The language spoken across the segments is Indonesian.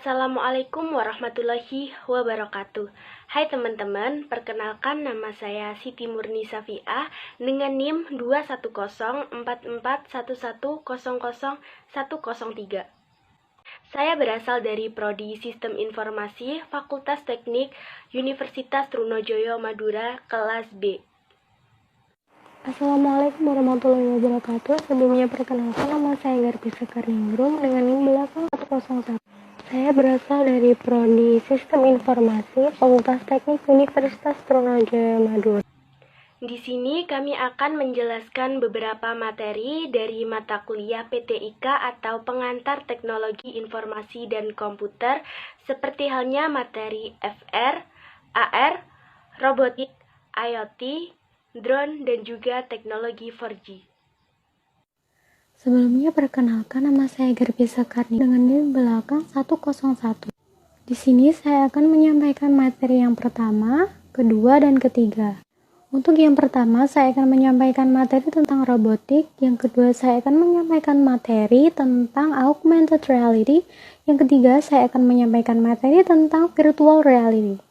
Assalamualaikum warahmatullahi wabarakatuh. Hai teman-teman, perkenalkan nama saya Siti Murni Safiah dengan NIM 2104411000103. Saya berasal dari Prodi Sistem Informasi Fakultas Teknik Universitas Trunojoyo Madura, kelas B. Assalamualaikum warahmatullahi wabarakatuh. Sebelumnya perkenalkan, nama saya Garbi Sekarningrum dengan NIM belakang 101. Saya berasal dari Prodi Sistem Informasi Fakultas Teknik Universitas Trunojoyo Madura. Di sini kami akan menjelaskan beberapa materi dari mata kuliah PTIK atau Pengantar Teknologi Informasi dan Komputer, seperti halnya materi FR, AR, robotik, IoT, drone, dan juga teknologi 4G. Sebelumnya perkenalkan, nama saya Garbi Sekarni dengan NIM belakang 101. Di sini saya akan menyampaikan materi yang pertama, kedua, dan ketiga. Untuk yang pertama, saya akan menyampaikan materi tentang robotik. Yang kedua, saya akan menyampaikan materi tentang augmented reality. Yang ketiga, saya akan menyampaikan materi tentang virtual reality.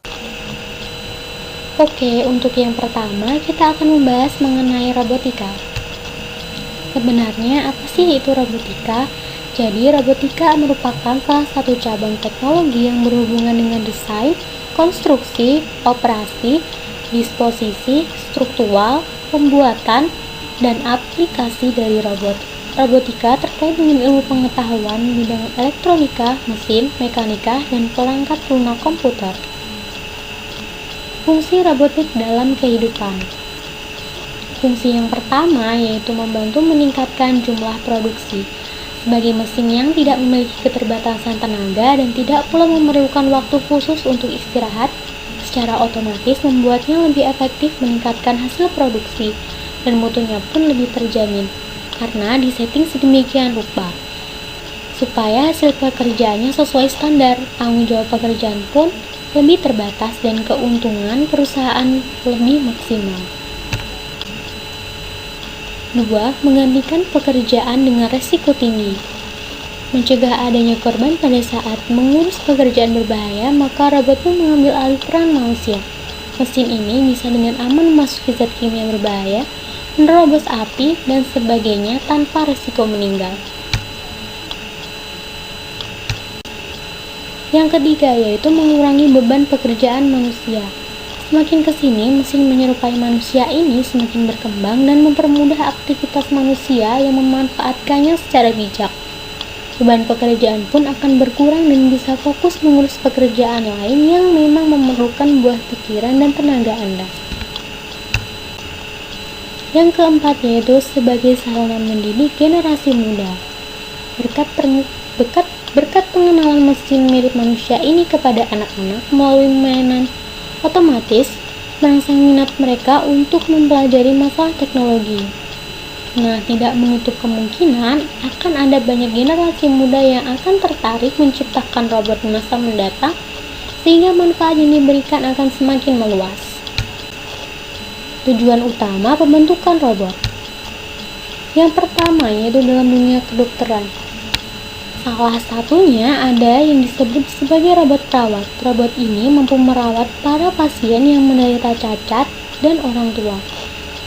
Oke, untuk yang pertama, kita akan membahas mengenai robotika. Sebenarnya, apa sih itu robotika? Jadi, robotika merupakan salah satu cabang teknologi yang berhubungan dengan desain, konstruksi, operasi, disposisi, struktural, pembuatan, dan aplikasi dari robot. Robotika terkait dengan ilmu pengetahuan di bidang elektronika, mesin, mekanika, dan perangkat lunak komputer. Fungsi robotik dalam kehidupan. Fungsi yang pertama yaitu membantu meningkatkan jumlah produksi. Sebagai mesin yang tidak memiliki keterbatasan tenaga dan tidak pula memerlukan waktu khusus untuk istirahat, secara otomatis membuatnya lebih efektif meningkatkan hasil produksi dan mutunya pun lebih terjamin karena disetting sedemikian rupa supaya hasil pekerjaannya sesuai standar. Tanggung jawab pekerjaan pun lebih terbatas dan keuntungan perusahaan lebih maksimal. 2. Menggantikan pekerjaan dengan resiko tinggi. Mencegah adanya korban pada saat mengurus pekerjaan berbahaya, maka robot pun mengambil alih peran manusia. Mesin ini bisa dengan aman memasuki zat kimia berbahaya, menerobos api, dan sebagainya tanpa resiko meninggal. Yang ketiga yaitu mengurangi beban pekerjaan manusia. Semakin kesini, mesin menyerupai manusia ini semakin berkembang dan mempermudah aktivitas manusia yang memanfaatkannya secara bijak. Beban pekerjaan pun akan berkurang dan bisa fokus mengurus pekerjaan lain yang memang memerlukan buah pikiran dan tenaga Anda. Yang keempat yaitu sebagai sarana mendidik generasi muda. Berkat pengenalan mesin mirip manusia ini kepada anak-anak melalui mainan otomatis, merangsang minat mereka untuk mempelajari masalah teknologi. Nah, tidak menutup kemungkinan akan ada banyak generasi muda yang akan tertarik menciptakan robot di masa mendatang, sehingga manfaat yang diberikan akan semakin meluas. Tujuan utama pembentukan robot. Yang pertama yaitu dalam dunia kedokteran. Salah satunya ada yang disebut sebagai robot perawat. Robot ini mampu merawat para pasien yang menderita cacat dan orang tua.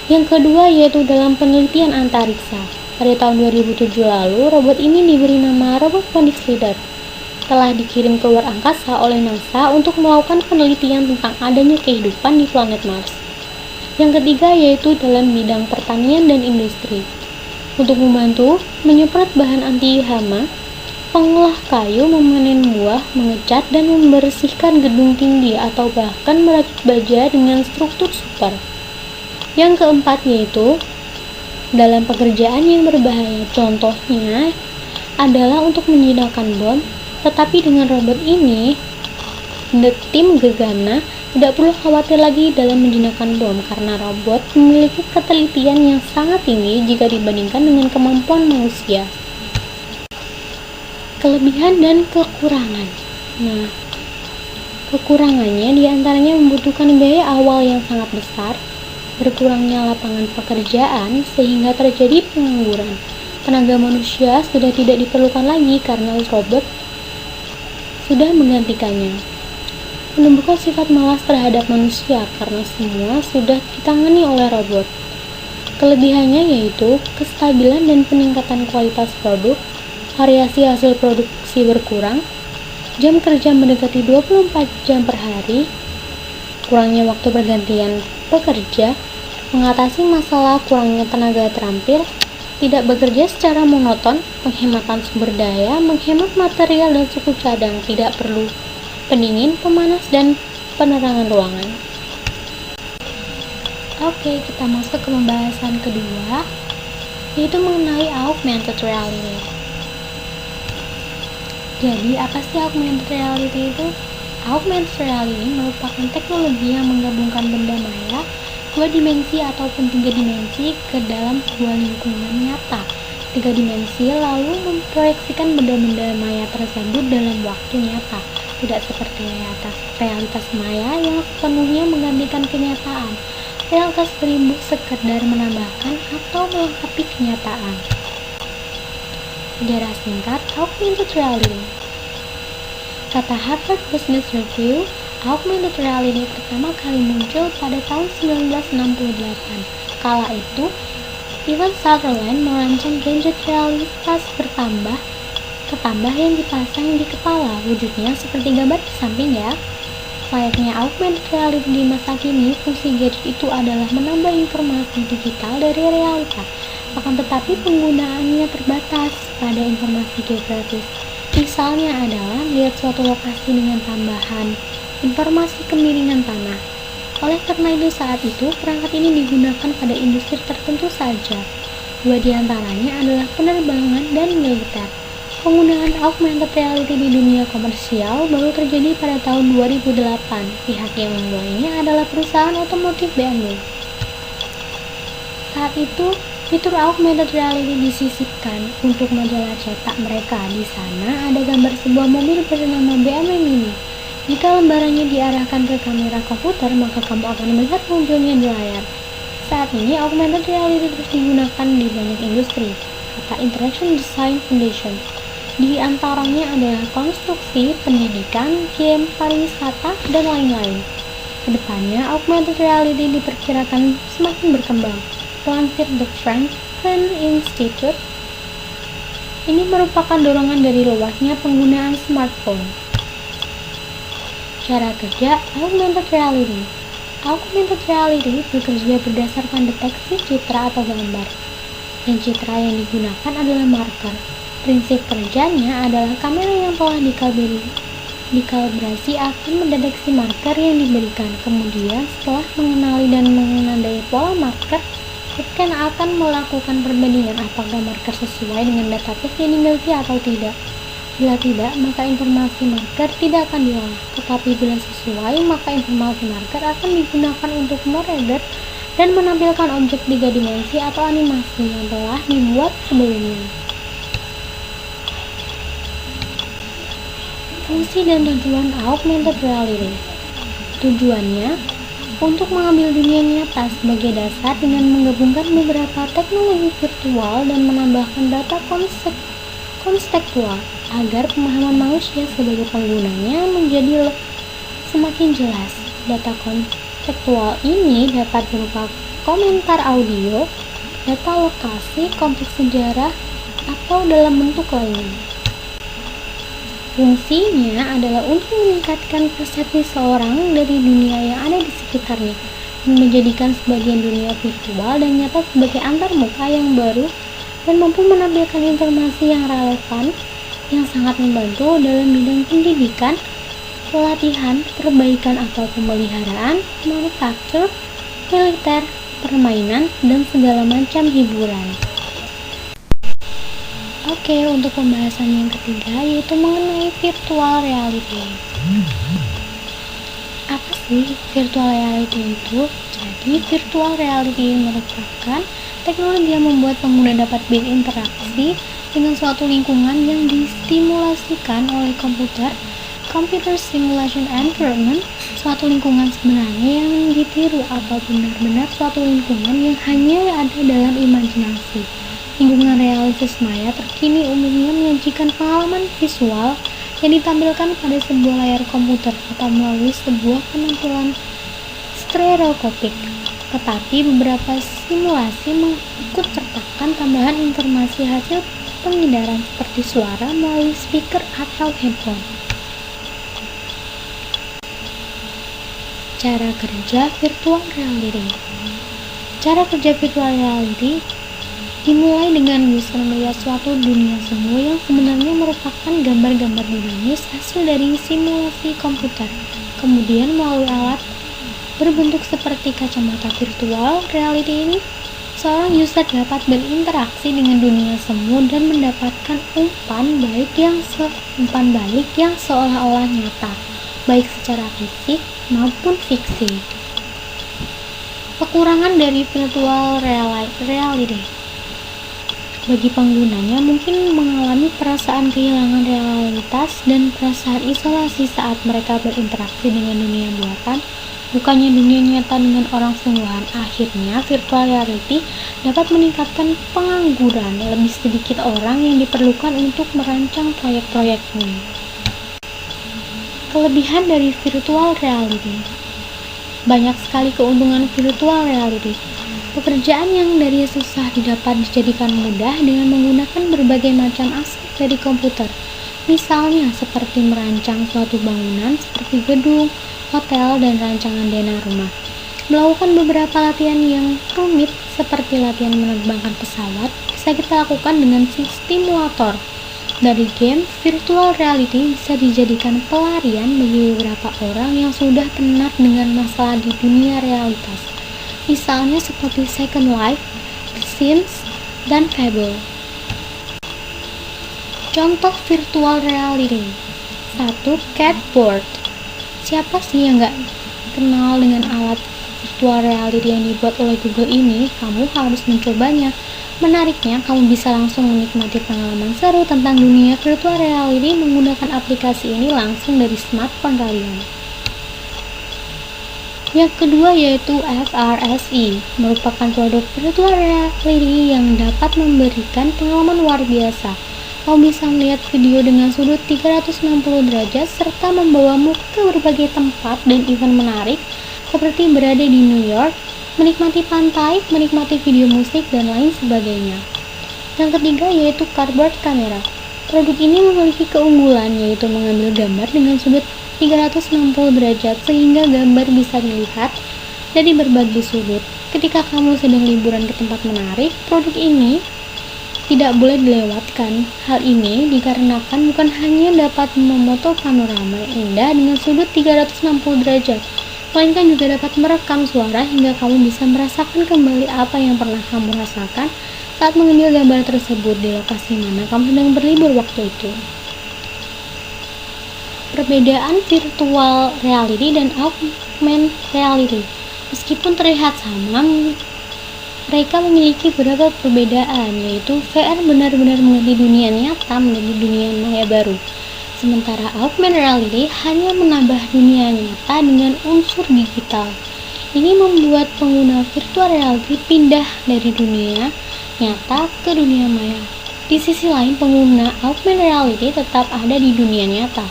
Yang kedua yaitu dalam penelitian antariksa. Pada tahun 2007 lalu, robot ini diberi nama Robot Phoenix Leader. Telah dikirim ke luar angkasa oleh NASA untuk melakukan penelitian tentang adanya kehidupan di planet Mars. Yang ketiga yaitu dalam bidang pertanian dan industri. Untuk membantu menyemprot bahan anti hama, pengolah kayu, memanen buah, mengecat, dan membersihkan gedung tinggi atau bahkan merakit baja dengan struktur super. Yang keempat yaitu dalam pekerjaan yang berbahaya. Contohnya adalah untuk menjinakkan bom, tetapi dengan robot ini, tim Gegana tidak perlu khawatir lagi dalam menjinakkan bom karena robot memiliki ketelitian yang sangat tinggi jika dibandingkan dengan kemampuan manusia. Kelebihan dan kekurangan. Nah, kekurangannya diantaranya membutuhkan biaya awal yang sangat besar, berkurangnya lapangan pekerjaan sehingga terjadi pengangguran. Tenaga manusia sudah tidak diperlukan lagi karena robot sudah menggantikannya, menumbuhkan sifat malas terhadap manusia karena semua sudah ditangani oleh robot. Kelebihannya yaitu kestabilan dan peningkatan kualitas produk, variasi hasil produksi berkurang, jam kerja mendekati 24 jam per hari, kurangnya waktu pergantian pekerja, mengatasi masalah kurangnya tenaga terampil, tidak bekerja secara monoton, penghematan sumber daya, menghemat material dan suku cadang, tidak perlu pendingin, pemanas, dan penerangan ruangan. Oke, kita masuk ke pembahasan kedua, yaitu mengenai augmented reality. Jadi, apa sih augmented reality itu? Augmented reality merupakan teknologi yang menggabungkan benda maya 2 dimensi ataupun 3 dimensi ke dalam sebuah lingkungan nyata 3 dimensi, lalu memproyeksikan benda-benda maya tersebut dalam waktu nyata, tidak seperti realitas maya yang sepenuhnya menggantikan kenyataan. Realitas beribu sekedar menambahkan atau melengkapi kenyataan. Sejarah singkat augmented reality. Kata Harvard Business Review, augmented reality pertama kali muncul pada tahun 1968. Kala itu, Ivan Sutherland merancang gadget realitas bertambah yang dipasang di kepala, wujudnya seperti gambar di samping ya. Layaknya augmented reality di masa kini, fungsi gadget itu adalah menambah informasi digital dari realita, akan tetapi penggunaannya terbatas pada informasi geografis. Misalnya adalah melihat suatu lokasi dengan tambahan informasi kemiringan tanah. Oleh karena itu saat itu, perangkat ini digunakan pada industri tertentu saja. 2 diantaranya adalah penerbangan dan militer. Penggunaan augmented reality di dunia komersial baru terjadi pada tahun 2008. Pihak yang memulainya adalah perusahaan otomotif BMW. Saat itu, fitur augmented reality disisipkan untuk majalah cetak mereka. Di sana ada gambar sebuah mobil bernama BMW Mini. Jika lembarannya diarahkan ke kamera komputer, maka kamu akan melihat munculnya di layar. Saat ini, augmented reality terus digunakan di banyak industri, kata Interaction Design Foundation. Di antaranya adalah konstruksi, pendidikan, game, pariwisata, dan lain-lain. Kedepannya, augmented reality diperkirakan semakin berkembang. Lansir The Franklin Institute, ini merupakan dorongan dari luasnya penggunaan smartphone. Cara kerja augmented reality. Augmented reality bekerja berdasarkan deteksi citra atau gambar, dan citra yang digunakan adalah marker. Prinsip kerjanya adalah kamera yang telah dikalibrasi akan mendeteksi marker yang diberikan. Kemudian, setelah mengenali dan menandai pola marker, akan melakukan perbandingan apakah marker sesuai dengan database yang dimiliki atau tidak. Bila tidak, maka informasi marker tidak akan diolah. Tetapi bila sesuai, maka informasi marker akan digunakan untuk merender dan menampilkan objek 3 dimensi atau animasi yang telah dibuat sebelumnya. Fungsi dan tujuan augmented reality. Tujuannya untuk mengambil dunia nyata sebagai dasar dengan menggabungkan beberapa teknologi virtual dan menambahkan data konstekstual agar pemahaman manusia sebagai penggunanya menjadi semakin jelas. Data konstekstual ini dapat berupa komentar audio, data lokasi, konteks sejarah, atau dalam bentuk lainnya. Fungsinya adalah untuk meningkatkan persepsi seorang dari dunia yang ada di sekitarnya, menjadikan sebagian dunia virtual dan nyata sebagai antarmuka yang baru dan mampu menampilkan informasi yang relevan yang sangat membantu dalam bidang pendidikan, pelatihan, perbaikan atau pemeliharaan, manufaktur, militer, permainan, dan segala macam hiburan. Oke, untuk pembahasan yang ketiga yaitu mengenai virtual reality. Apa sih virtual reality itu? Jadi, virtual reality merupakan teknologi yang membuat pengguna dapat berinteraksi dengan suatu lingkungan yang distimulasikan oleh computer simulation environment, suatu lingkungan sebenarnya yang ditiru atau benar-benar suatu lingkungan yang hanya ada dalam imajinasi. Lingkungan realitas maya terkini umumnya menyajikan pengalaman visual yang ditampilkan pada sebuah layar komputer atau melalui sebuah penampilan stereoskopik. Tetapi beberapa simulasi mengikut sertakan tambahan informasi hasil pengindaran seperti suara melalui speaker atau headphone. Cara kerja virtual reality. Cara kerja virtual reality dimulai dengan user melihat suatu dunia semu yang sebenarnya merupakan gambar-gambar dinamis hasil dari simulasi komputer. Kemudian melalui alat berbentuk seperti kacamata virtual reality ini, seorang user dapat berinteraksi dengan dunia semu dan mendapatkan umpan balik yang seolah-olah nyata, baik secara fisik maupun fiksi. Kekurangan dari virtual reality. Bagi penggunanya mungkin mengalami perasaan kehilangan realitas dan perasaan isolasi saat mereka berinteraksi dengan dunia buatan, bukannya dunia nyata dengan orang sungguhan. Akhirnya, virtual reality dapat meningkatkan pengangguran. Lebih sedikit orang yang diperlukan untuk merancang proyek-proyek ini. Kelebihan dari virtual reality. Banyak sekali keuntungan virtual reality. Pekerjaan yang dari susah didapat dijadikan mudah dengan menggunakan berbagai macam aspek dari komputer. Misalnya seperti merancang suatu bangunan seperti gedung, hotel, dan rancangan dana rumah. Melakukan beberapa latihan yang rumit seperti latihan menerbangkan pesawat bisa kita lakukan dengan simulator. Dari game, virtual reality bisa dijadikan pelarian bagi beberapa orang yang sudah penat dengan masalah di dunia realitas. Misalnya seperti Second Life, The Sims, dan Fable. Contoh virtual reality. 1. Catboard. Siapa sih yang gak kenal dengan alat virtual reality yang dibuat oleh Google ini? Kamu harus mencobanya. Menariknya, kamu bisa langsung menikmati pengalaman seru tentang dunia virtual reality menggunakan aplikasi ini langsung dari smartphone kalian. Yang kedua yaitu FRSI, merupakan produk virtual reality yang dapat memberikan pengalaman luar biasa. Kamu bisa melihat video dengan sudut 360 derajat serta membawamu ke berbagai tempat dan event menarik seperti berada di New York, menikmati pantai, menikmati video musik, dan lain sebagainya. Yang ketiga yaitu cardboard camera. Produk ini memiliki keunggulan yaitu mengambil gambar dengan sudut 360 derajat sehingga gambar bisa dilihat dari berbagai sudut. Ketika kamu sedang liburan ke tempat menarik, produk ini tidak boleh dilewatkan. Hal ini dikarenakan bukan hanya dapat memoto panorama yang indah dengan sudut 360 derajat, melainkan juga dapat merekam suara hingga kamu bisa merasakan kembali apa yang pernah kamu rasakan saat mengambil gambar tersebut di lokasi mana kamu sedang berlibur waktu itu. Perbedaan virtual reality dan augmented reality. Meskipun terlihat sama, mereka memiliki beberapa perbedaan, yaitu VR benar-benar mengganti dunia nyata menjadi dunia maya baru. Sementara augmented reality hanya menambah dunia nyata dengan unsur digital. Ini membuat pengguna virtual reality pindah dari dunia nyata ke dunia maya. Di sisi lain, pengguna augmented reality tetap ada di dunia nyata.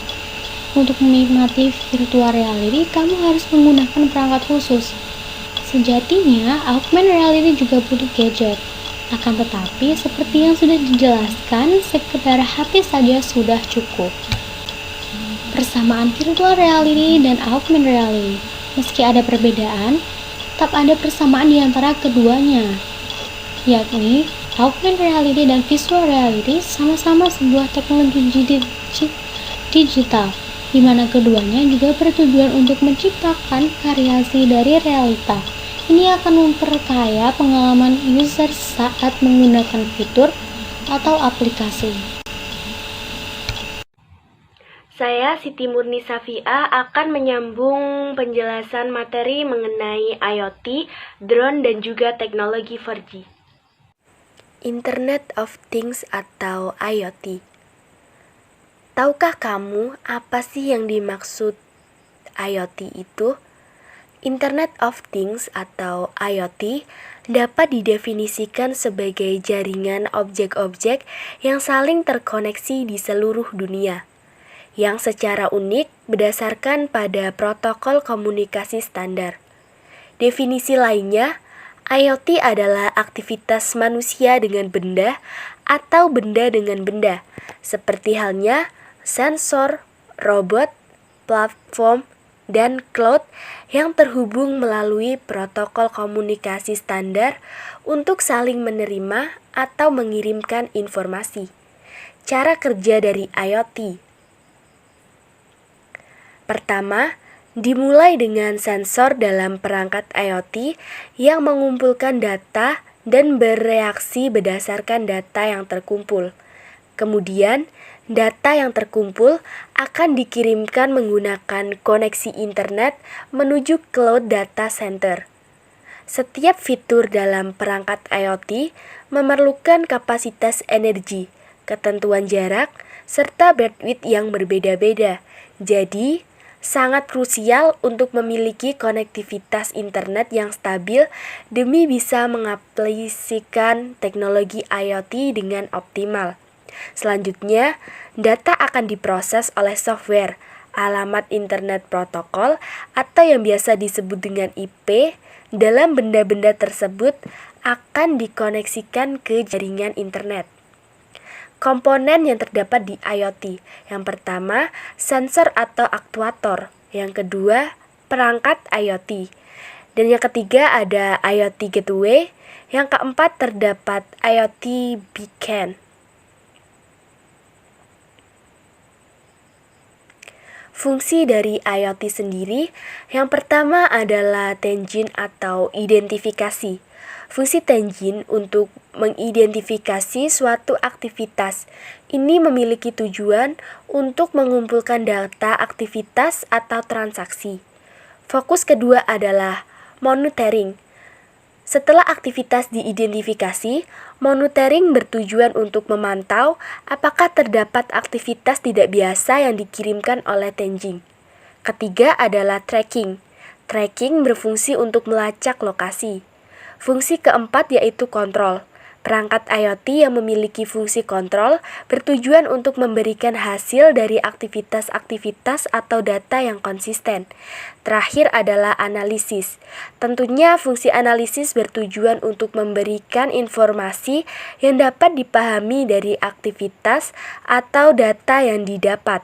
Untuk menikmati virtual reality, kamu harus menggunakan perangkat khusus. Sejatinya, augmented reality juga butuh gadget. Akan tetapi, seperti yang sudah dijelaskan, sekedar HP saja sudah cukup. Persamaan virtual reality dan augmented reality. Meski ada perbedaan, tetap ada persamaan di antara keduanya, yakni augmented reality dan visual reality sama-sama sebuah teknologi digital, di mana keduanya juga bertujuan untuk menciptakan variasi dari realita. Ini akan memperkaya pengalaman user saat menggunakan fitur atau aplikasi. Saya, Siti Murni Safia, akan menyambung penjelasan materi mengenai IoT, drone, dan juga teknologi 4G. Internet of Things atau IoT. Tahukah kamu apa sih yang dimaksud IoT itu? Internet of Things atau IoT dapat didefinisikan sebagai jaringan objek-objek yang saling terkoneksi di seluruh dunia. yang secara unik berdasarkan pada protokol komunikasi standar. Definisi lainnya, IoT adalah aktivitas manusia dengan benda atau benda dengan benda, seperti halnya sensor, robot, platform, dan cloud yang terhubung melalui protokol komunikasi standar untuk saling menerima atau mengirimkan informasi. Cara kerja dari IoT. Pertama, dimulai dengan sensor dalam perangkat IoT yang mengumpulkan data dan bereaksi berdasarkan data yang terkumpul. Kemudian, data yang terkumpul akan dikirimkan menggunakan koneksi internet menuju cloud data center. Setiap fitur dalam perangkat IoT memerlukan kapasitas energi, ketentuan jarak, serta bandwidth yang berbeda-beda. Jadi, sangat krusial untuk memiliki konektivitas internet yang stabil demi bisa mengaplikasikan teknologi IoT dengan optimal. Selanjutnya, data akan diproses oleh software, alamat internet protokol atau yang biasa disebut dengan IP, dalam benda-benda tersebut akan dikoneksikan ke jaringan internet. Komponen yang terdapat di IoT. Yang pertama, sensor atau aktuator. Yang kedua, perangkat IoT. Dan yang ketiga ada IoT gateway. Yang keempat terdapat IoT beacon. Fungsi dari IoT sendiri, yang pertama adalah tangent atau identifikasi. Fungsi tangent untuk mengidentifikasi suatu aktivitas. Ini memiliki tujuan untuk mengumpulkan data aktivitas atau transaksi. Fokus kedua adalah monitoring. Setelah aktivitas diidentifikasi, monitoring bertujuan untuk memantau apakah terdapat aktivitas tidak biasa yang dikirimkan oleh tangent. Ketiga adalah tracking. Tracking berfungsi untuk melacak lokasi. Fungsi keempat yaitu kontrol. Perangkat IoT yang memiliki fungsi kontrol bertujuan untuk memberikan hasil dari aktivitas-aktivitas atau data yang konsisten. Terakhir adalah analisis. Tentunya fungsi analisis bertujuan untuk memberikan informasi yang dapat dipahami dari aktivitas atau data yang didapat.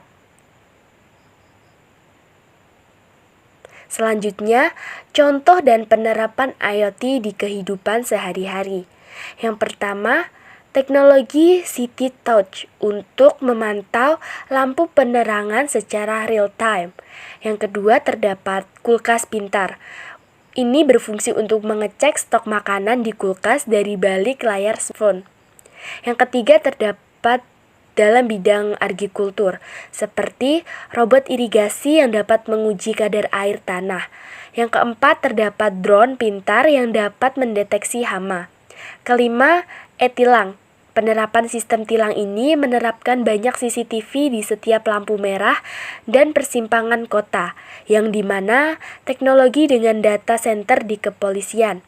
Selanjutnya, contoh dan penerapan IoT di kehidupan sehari-hari. Yang pertama, teknologi City Touch untuk memantau lampu penerangan secara real-time. Yang kedua, terdapat kulkas pintar. Ini berfungsi untuk mengecek stok makanan di kulkas dari balik layar smartphone. Yang ketiga, terdapat dalam bidang agrikultur, seperti robot irigasi yang dapat menguji kadar air tanah. Yang keempat, terdapat drone pintar yang dapat mendeteksi hama. Kelima, e-tilang. Penerapan sistem tilang ini menerapkan banyak CCTV di setiap lampu merah dan persimpangan kota, yang dimana teknologi dengan data center di kepolisian.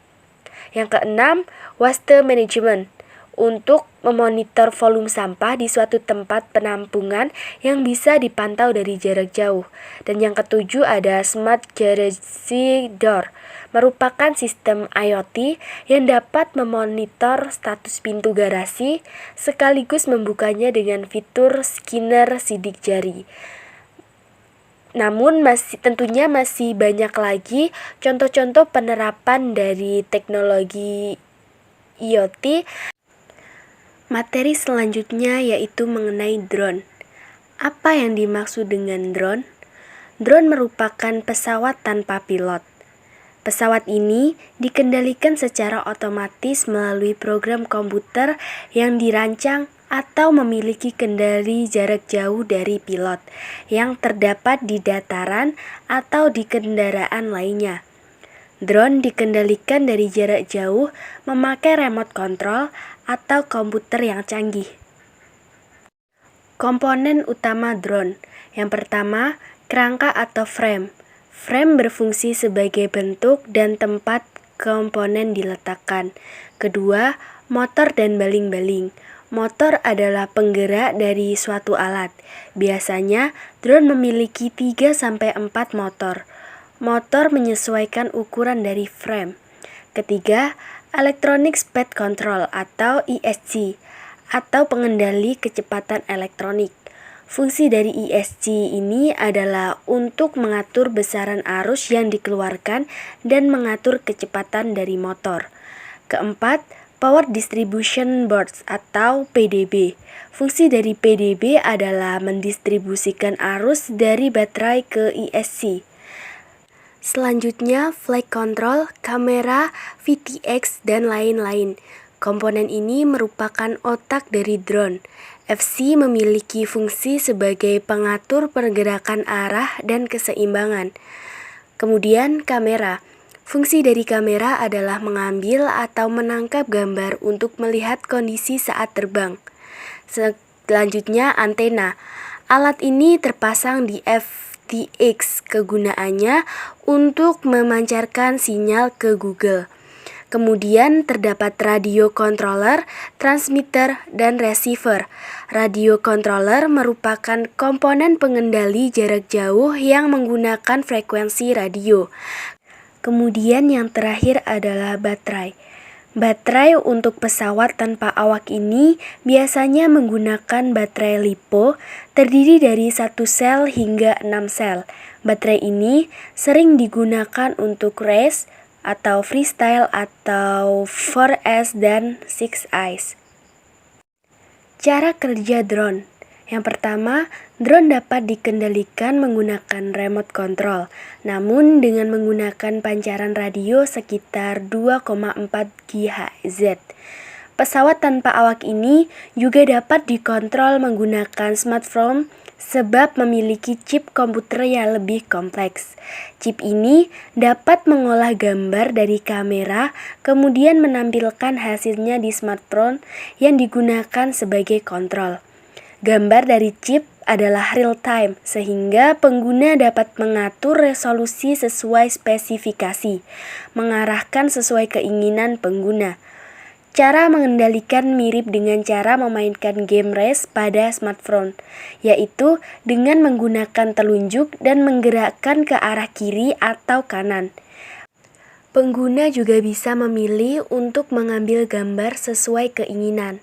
Yang keenam, waste management. Untuk memonitor volume sampah di suatu tempat penampungan yang bisa dipantau dari jarak jauh. Dan yang ketujuh ada Smart Garage Door, merupakan sistem IoT yang dapat memonitor status pintu garasi sekaligus membukanya dengan fitur scanner sidik jari. Namun tentunya masih banyak lagi contoh-contoh penerapan dari teknologi IoT. Materi selanjutnya yaitu mengenai drone. Apa yang dimaksud dengan drone? Drone merupakan pesawat tanpa pilot. Pesawat ini dikendalikan secara otomatis melalui program komputer yang dirancang atau memiliki kendali jarak jauh dari pilot yang terdapat di dataran atau di kendaraan lainnya. Drone dikendalikan dari jarak jauh memakai remote control atau komputer yang canggih. Komponen utama drone. Yang pertama, kerangka atau frame. Frame berfungsi sebagai bentuk dan tempat komponen diletakkan. Kedua, motor dan baling-baling. Motor adalah penggerak dari suatu alat. Biasanya, drone memiliki 3-4 motor. Motor menyesuaikan ukuran dari frame. Ketiga, Electronic Speed Control atau ESC, atau pengendali kecepatan elektronik. Fungsi dari ESC ini adalah untuk mengatur besaran arus yang dikeluarkan dan mengatur kecepatan dari motor. Keempat, Power Distribution Boards atau PDB. Fungsi dari PDB adalah mendistribusikan arus dari baterai ke ESC. Selanjutnya, flight control, kamera, VTX, dan lain-lain. Komponen ini merupakan otak dari drone. FC memiliki fungsi sebagai pengatur pergerakan arah dan keseimbangan. Kemudian, kamera. Fungsi dari kamera adalah mengambil atau menangkap gambar untuk melihat kondisi saat terbang. Selanjutnya, antena. Alat ini terpasang di FTX, kegunaannya untuk memancarkan sinyal ke Google. Kemudian terdapat radio controller, transmitter, dan receiver. Radio controller merupakan komponen pengendali jarak jauh yang menggunakan frekuensi radio. Kemudian yang terakhir adalah baterai. Baterai untuk pesawat tanpa awak ini biasanya menggunakan baterai LiPo, terdiri dari 1 sel hingga 6 sel. Baterai ini sering digunakan untuk race atau freestyle atau 4S dan 6 Eyes. Cara kerja drone. Yang pertama, drone dapat dikendalikan menggunakan remote control, namun dengan menggunakan pancaran radio sekitar 2,4 GHz. Pesawat tanpa awak ini juga dapat dikontrol menggunakan smartphone sebab memiliki chip komputer yang lebih kompleks. Chip ini dapat mengolah gambar dari kamera, kemudian menampilkan hasilnya di smartphone yang digunakan sebagai kontrol. Gambar dari chip adalah real time, sehingga pengguna dapat mengatur resolusi sesuai spesifikasi, mengarahkan sesuai keinginan pengguna. Cara mengendalikan mirip dengan cara memainkan game race pada smartphone, yaitu dengan menggunakan telunjuk dan menggerakkan ke arah kiri atau kanan. Pengguna juga bisa memilih untuk mengambil gambar sesuai keinginan.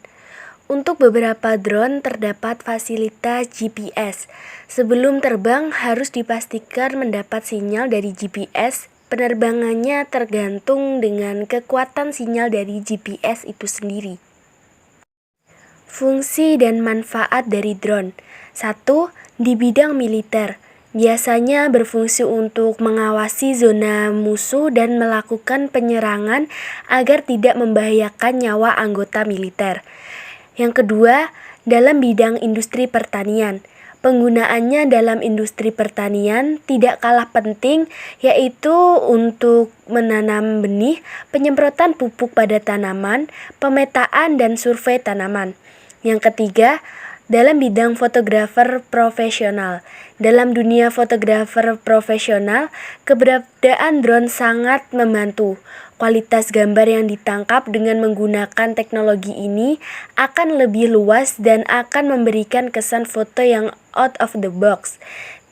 Untuk beberapa drone terdapat fasilitas GPS. Sebelum terbang harus dipastikan mendapat sinyal dari GPS. Penerbangannya tergantung dengan kekuatan sinyal dari GPS itu sendiri. Fungsi dan manfaat dari drone. 1. Di bidang militer. Biasanya berfungsi untuk mengawasi zona musuh dan melakukan penyerangan agar tidak membahayakan nyawa anggota militer. Yang kedua, dalam bidang industri pertanian. Penggunaannya dalam industri pertanian tidak kalah penting, yaitu untuk menanam benih, penyemprotan pupuk pada tanaman, pemetaan dan survei tanaman. Yang ketiga, dalam bidang fotografer profesional. Dalam dunia fotografer profesional, keberadaan drone sangat membantu. Kualitas gambar yang ditangkap dengan menggunakan teknologi ini akan lebih luas dan akan memberikan kesan foto yang out of the box.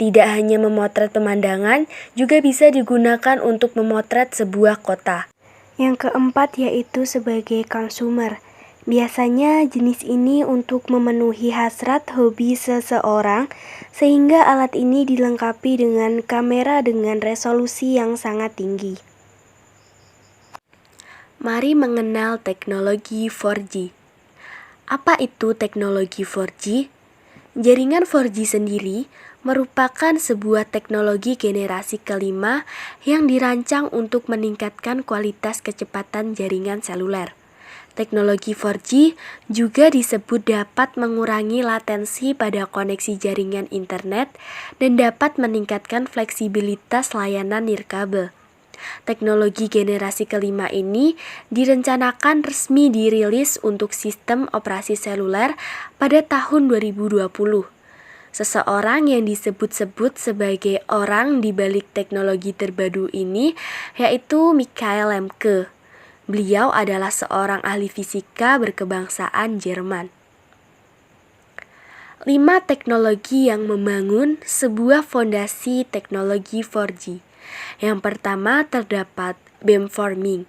Tidak hanya memotret pemandangan, juga bisa digunakan untuk memotret sebuah kota. Yang keempat yaitu sebagai consumer. Biasanya jenis ini untuk memenuhi hasrat hobi seseorang, sehingga alat ini dilengkapi dengan kamera dengan resolusi yang sangat tinggi. Mari mengenal teknologi 4G. Apa itu teknologi 4G? Jaringan 4G sendiri merupakan sebuah teknologi generasi kelima yang dirancang untuk meningkatkan kualitas kecepatan jaringan seluler. Teknologi 4G juga disebut dapat mengurangi latensi pada koneksi jaringan internet dan dapat meningkatkan fleksibilitas layanan nirkabel. Teknologi generasi kelima ini direncanakan resmi dirilis untuk sistem operasi seluler pada tahun 2020. Seseorang yang disebut-sebut sebagai orang di balik teknologi terbaru ini yaitu Michael Lemke. Beliau adalah seorang ahli fisika berkebangsaan Jerman. 5 teknologi yang membangun sebuah fondasi teknologi 4G. Yang pertama terdapat beamforming,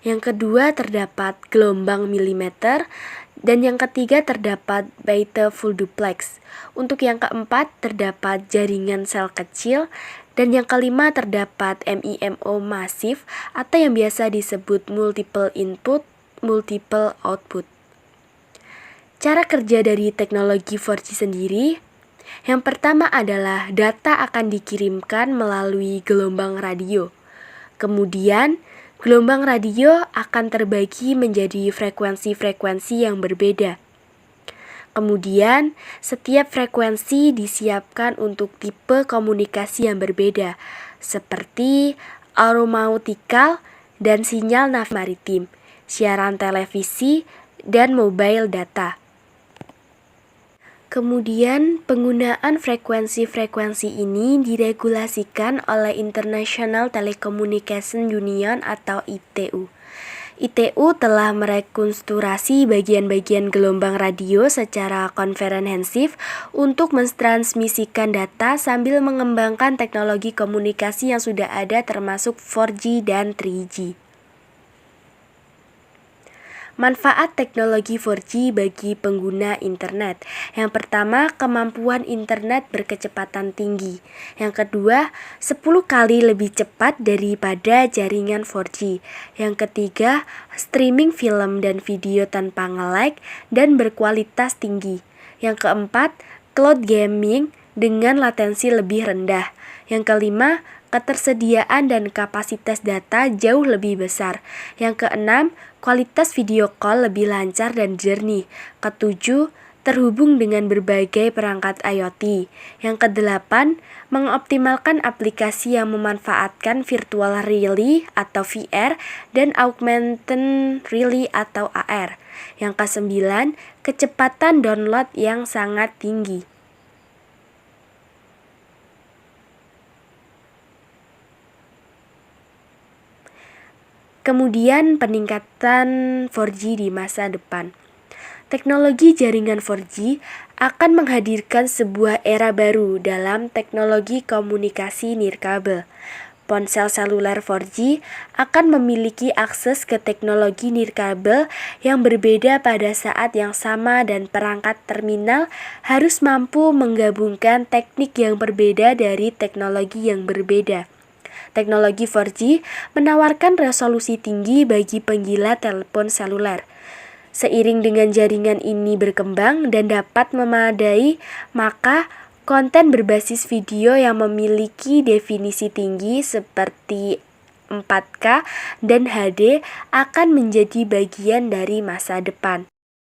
yang kedua terdapat gelombang milimeter, dan yang ketiga terdapat Bethe full duplex. Untuk yang keempat terdapat jaringan sel kecil, dan yang kelima terdapat MIMO masif atau yang biasa disebut multiple input, multiple output. Cara kerja dari teknologi 4G sendiri, yang pertama adalah data akan dikirimkan melalui gelombang radio. Kemudian, gelombang radio akan terbagi menjadi frekuensi-frekuensi yang berbeda. Kemudian, setiap frekuensi disiapkan untuk tipe komunikasi yang berbeda, seperti aeronautikal dan sinyal navigasi maritim, siaran televisi, dan mobile data. Kemudian, penggunaan frekuensi-frekuensi ini diregulasikan oleh International Telecommunication Union atau ITU. ITU telah merekonstruksi bagian-bagian gelombang radio secara komprehensif untuk mentransmisikan data sambil mengembangkan teknologi komunikasi yang sudah ada termasuk 4G dan 3G. Manfaat teknologi 4G bagi pengguna internet. Yang pertama, kemampuan internet berkecepatan tinggi. Yang kedua, 10 kali lebih cepat daripada jaringan 4G. Yang ketiga, streaming film dan video tanpa nge-lag dan berkualitas tinggi. Yang keempat, cloud gaming dengan latensi lebih rendah. Yang kelima, ketersediaan dan kapasitas data jauh lebih besar. Yang keenam, kualitas video call lebih lancar dan jernih. Ketujuh, terhubung dengan berbagai perangkat IoT. Yang kedelapan, mengoptimalkan aplikasi yang memanfaatkan virtual reality atau VR dan augmented reality atau AR. Yang kesembilan, kecepatan download yang sangat tinggi. Kemudian peningkatan 4G di masa depan. Teknologi jaringan 4G akan menghadirkan sebuah era baru dalam teknologi komunikasi nirkabel. Ponsel seluler 4G akan memiliki akses ke teknologi nirkabel yang berbeda pada saat yang sama dan perangkat terminal harus mampu menggabungkan teknik yang berbeda dari teknologi yang berbeda. Teknologi 4G menawarkan resolusi tinggi bagi penggila telepon seluler. Seiring dengan jaringan ini berkembang dan dapat memadai, maka konten berbasis video yang memiliki definisi tinggi seperti 4K dan HD akan menjadi bagian dari masa depan.